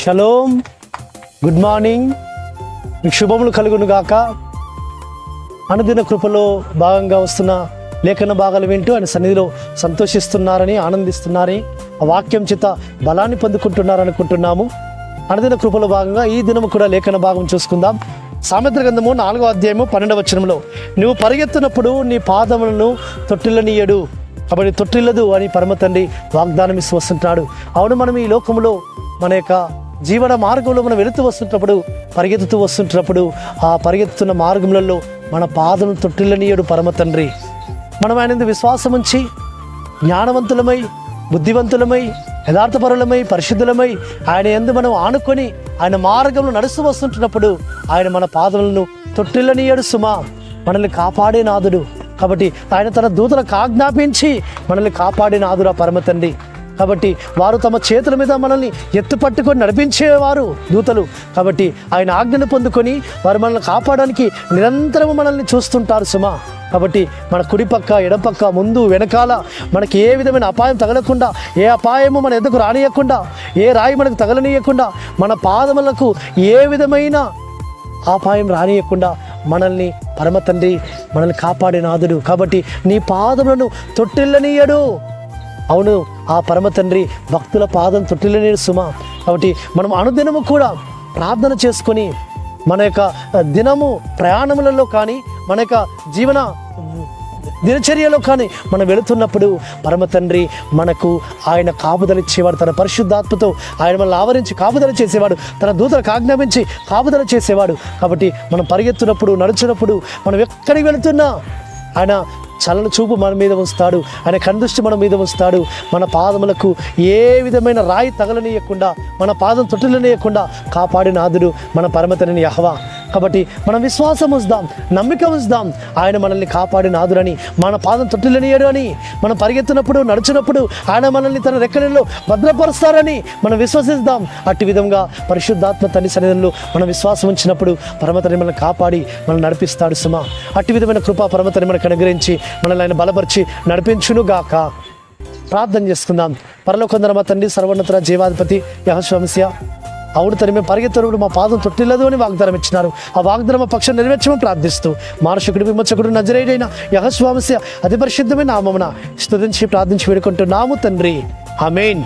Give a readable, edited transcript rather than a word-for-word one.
Shalom, good morning, మీకు శుభములు కలుగును గాక. అనుదిన కృపలో భాగంగా వస్తున్న లేఖన భాగాలు వింటూ ఆయన సన్నిధిలో సంతోషిస్తున్నారని, ఆనందిస్తున్నారని, ఆ వాక్యం చేత బలాన్ని పొందుకుంటున్నారనుకుంటున్నాము. అనుదిన కృపలో భాగంగా ఈ దినము కూడా లేఖన భాగం చూసుకుందాం. సామెతల గ్రంథము 4వ అధ్యాయము 12వ వచనంలో, నువ్వు పరిగెత్తునప్పుడు నీ పాదములను తొట్టిల్లనీయడు, కాబట్టి తొట్టిల్లదు అని పరమ తండ్రి వాగ్దానం ఇస్తూ వస్తుంటాడు. అవును, మనం ఈ లోకంలో మన యొక్క జీవన మార్గంలో మనం వెళుతూ వస్తుంటప్పుడు, పరిగెత్తుతూ వస్తుంటున్నప్పుడు, ఆ పరిగెత్తుతున్న మార్గములలో మన పాదములను తొట్టిల్లనీయడు పరమ తండ్రి. మనం ఆయన విశ్వాసం ఉంచి జ్ఞానవంతులమై, బుద్ధివంతులమై, యథార్థపరులమై, పరిశుద్ధులమై ఆయన యందు మనం ఆనుకొని ఆయన మార్గంలో నడుస్తూ వస్తుంటున్నప్పుడు ఆయన మన పాదములను తొట్టిల్లనీయడు సుమా. మనల్ని కాపాడే నాథుడు. కాబట్టి ఆయన తన దూతలకు ఆజ్ఞాపించి మనల్ని కాపాడే నాథుడు ఆ పరమ తండ్రి. కాబట్టి వారు తమ చేతుల మీద మనల్ని ఎత్తు పట్టుకొని నడిపించేవారు దూతలు. కాబట్టి ఆయన ఆజ్ఞను పొందుకొని వారు మనల్ని కాపాడడానికి నిరంతరం మనల్ని చూస్తుంటారు సుమా. కాబట్టి మన కుడిపక్క, ఎడపక్క, ముందు, వెనకాల మనకి ఏ విధమైన అపాయం తగలకుండా, ఏ అపాయము మన ఎద్దకు రానియకుండా, ఏ రాయి మనకు తగలనీయకుండా, మన పాదములకు ఏ విధమైన అపాయం రానియకుండా మనల్ని పరమ తండ్రి మనల్ని కాపాడే నాథుడు. కాబట్టి నీ పాదములను తొట్టిల్లనీయడు. అవును, ఆ పరమ తండ్రి భక్తుల పాదం తొట్టిల్లనీయడు సుమా. కాబట్టి మనం అనుదినము కూడా ప్రార్థన చేసుకొని మన యొక్క దినము ప్రయాణములలో కానీ, మన యొక్క జీవన దినచర్యలో కానీ మనం వెళుతున్నప్పుడు పరమ తండ్రి మనకు ఆయన కాపుదల ఇచ్చేవాడు. తన పరిశుద్ధాత్మతో ఆయన మనల్ని ఆవరించి కాపుదల చేసేవాడు. తన దూతలకు ఆజ్ఞాపించి కాపుదల చేసేవాడు. కాబట్టి మనం పరిగెత్తున్నప్పుడు, నడుచున్నప్పుడు, మనం ఎక్కడికి వెళుతున్నా ఆయన చల్లని చూపు మన మీద ఉంచుతాడు. ఆయన కనుదృష్టి మన మీద ఉంచుతాడు. మన పాదములకు ఏ విధమైన రాయి తగలనీయకుండా, మన పాదం తొట్టిల్లనీయకుండా కాపాడే నాథుడు మన పరమ తండ్రి యెహోవా. కాబట్టి మనం విశ్వాసం ఉంచుదాం, నమ్మిక ఉంచుదాం. ఆయన మనల్ని కాపాడే నాథుడని, మన పాదం తొట్టిల్లనీయడు అని, మనం పరిగెత్తున్నప్పుడు, నడుచున్నప్పుడు ఆయన మనల్ని తన రెక్కలలో భద్రపరుస్తారని మనం విశ్వసిద్దాం. అట్టి విధంగా పరిశుద్ధాత్మ తండ్రి సన్నిధిలో మనం విశ్వాసం ఉంచినప్పుడు పరమ తండ్రి మనల్ని కాపాడి మనల్ని నడిపిస్తాడు సుమా. అట్టి విధమైన కృపా పరమ తండ్రి మనకు అనుగ్రహించి మనల్ని ఆయన బలపరిచి నడిపించును గాక. ప్రార్థన చేసుకుందాం. పరలోకందర మా తండ్రి, సర్వోన్నత జీవాధిపతి యెహోవా, అవును తండ్రి, మేము పరిగెత్తున్నప్పుడు మా పాదం తొట్టిల్లదు అని వాగ్దానం ఇచ్చినారు. ఆ వాగ్దానం మా పక్షం నెరవేర్చమని ప్రార్థిస్తూ మానసికుడు, విమోచకుడు, నజరేయుడైన యెహోవా అతి పరిశుద్ధమైన నామమున స్తుతించి ప్రార్థించి వేడుకుంటున్నాము తండ్రి. ఆమేన్.